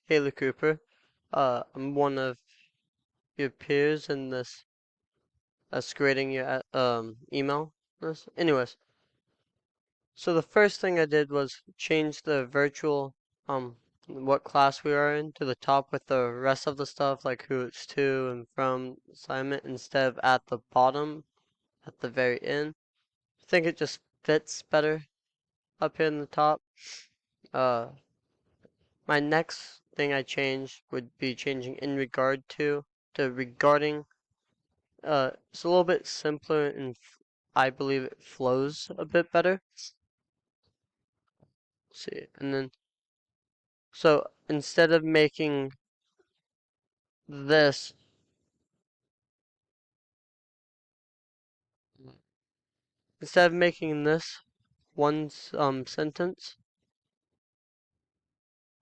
Haley Cooper. I'm one of your peers in this grading your email list. Anyways, so the first thing I did was change the virtual what class we are in to the top with the rest of the stuff like who it's to and from assignment instead of at the bottom at the very end. I think it just fits better up here in the top. My next thing I changed would be changing in regard to regarding. It's a little bit simpler and I believe it flows a bit better. Let's see, and then so instead of making this one sentence,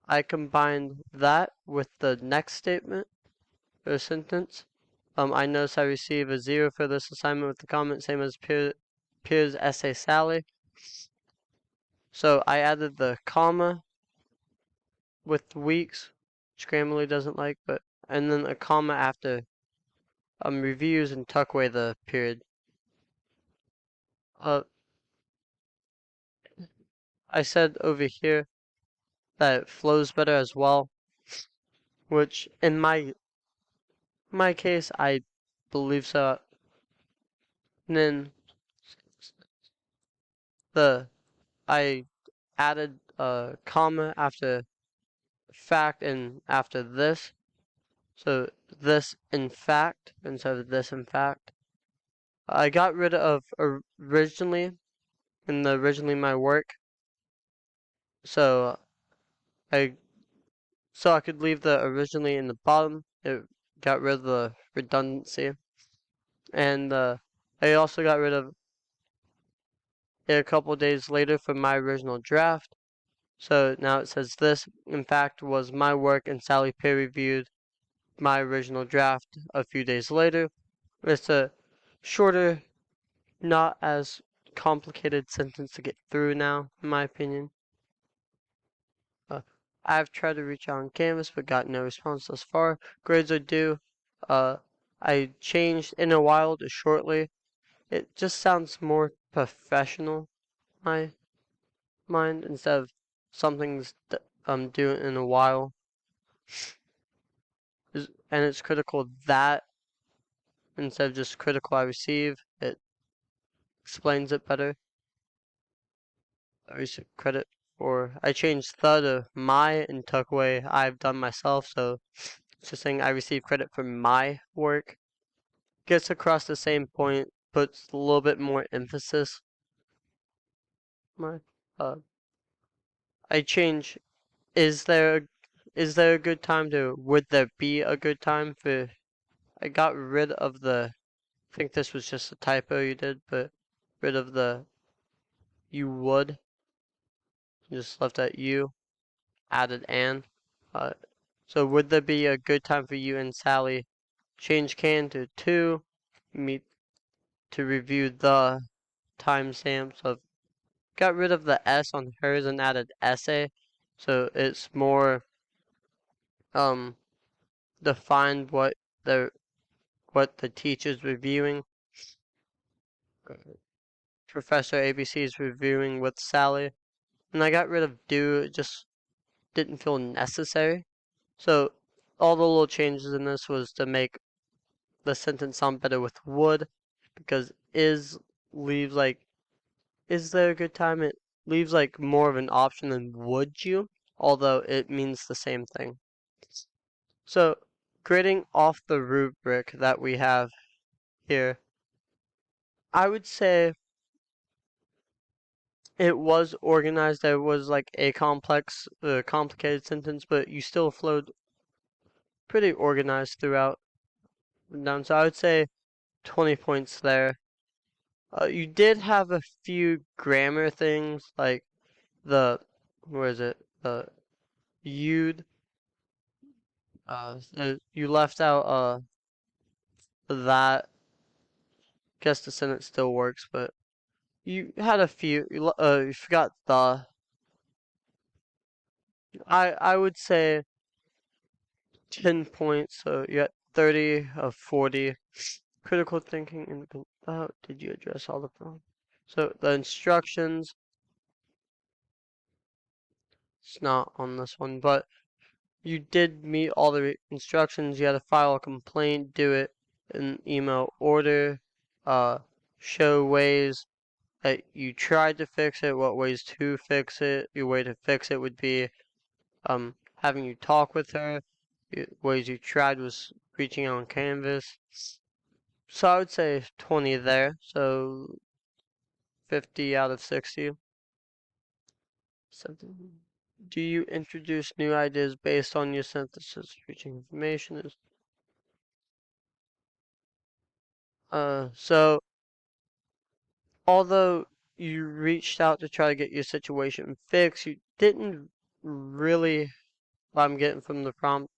I combined that with the next statement or sentence. I notice I receive a 0 for this assignment with the comment same as Peer's essay Sally. So I added the comma with weeks, which Grammarly doesn't like, and then a comma after reviews and tuck away the period. I said over here that it flows better as well, which in my case I believe so. And then I added a comma after fact and after this, so this in fact instead of this in fact. I got rid of originally my work, so I could leave the originally in the bottom. It got rid of the redundancy, and I also got rid of it a couple days later from my original draft. So now it says this, in fact, was my work, and Sally peer reviewed my original draft a few days later. It's a shorter, not as complicated sentence to get through now, in my opinion. I've tried to reach out on Canvas, but got no response thus far. Grades are due. I changed in a while to shortly. It just sounds more professional, my mind, instead of something's due in a while. And it's critical that instead of just critical I receive, it explains it better. I receive credit for. I changed the to my and took away I've done myself, so it's just saying I receive credit for my work. Gets across the same point, puts a little bit more emphasis. I change is there a good time to would there be a good time for. I got rid of the, I think this was just a typo you did, but rid of the you would. Just left at you, added an. So would there be a good time for you and Sally? Change can to meet to review the timestamp. So got rid of the S on hers and added essay. So it's more defined what the teacher's reviewing. Professor ABC is reviewing with Sally. And I got rid of do, it just didn't feel necessary. So all the little changes in this was to make the sentence sound better with would, because is leaves like, is there a good time? It leaves like more of an option than would you, although it means the same thing. So grading off the rubric that we have here, I would say it was organized. It was like a complicated sentence, but you still flowed pretty organized throughout. Down, so I would say 20 points there. You did have a few grammar things, like the, where is it? The you'd. You left out that. Guess the sentence still works, but you had a few. You forgot the. I would say 10 points, so you got 30 of 40. Critical thinking and did you address all the problems? So the instructions, it's not on this one, but you did meet all the instructions. You had to file a complaint, do it in email order, show ways that you tried to fix it, what ways to fix it. Your way to fix it would be having you talk with her. Ways you tried was reaching out on Canvas. So I would say 20 there. So 50 out of 60. Something. Do you introduce new ideas based on your synthesis? Reaching information is so although you reached out to try to get your situation fixed, you didn't really, what I'm getting from the prompt,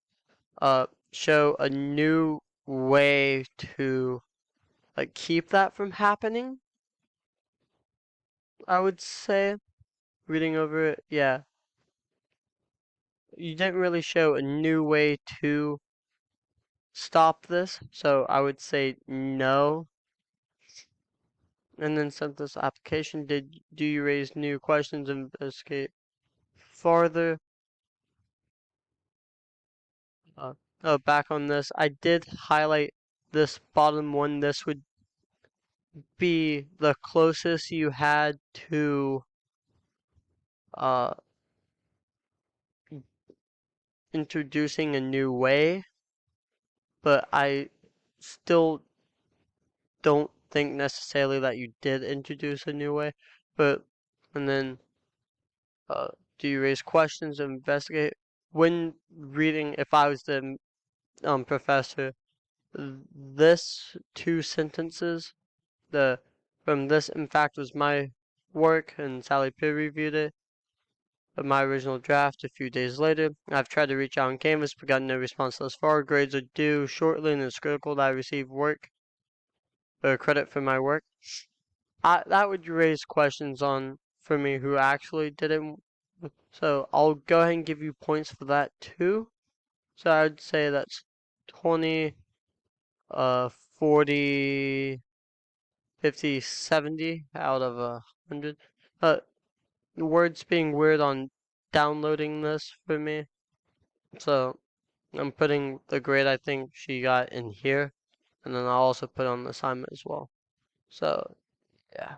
show a new way to like keep that from happening. I would say, reading over it, yeah. You didn't really show a new way to stop this, so I would say no. And then sent this application. Do you raise new questions and investigate farther? Back on this, I did highlight this bottom one. This would be the closest you had to introducing a new way, but I still don't think necessarily that you did introduce a new way. And then do you raise questions and investigate? When reading, if I was the professor, this two sentences, from this in fact was my work and Sally peer reviewed it, of my original draft a few days later. I've tried to reach out on Canvas but gotten no response thus far. Grades are due shortly and it's critical that I receive work or credit for my work. That would raise questions on for me who actually did it. So I'll go ahead and give you points for that too. So I would say that's 20, 40, 50, 70 out of 100. The words being weird on downloading this for me. So I'm putting the grade I think she got in here. And then I'll also put on the assignment as well. So, yeah.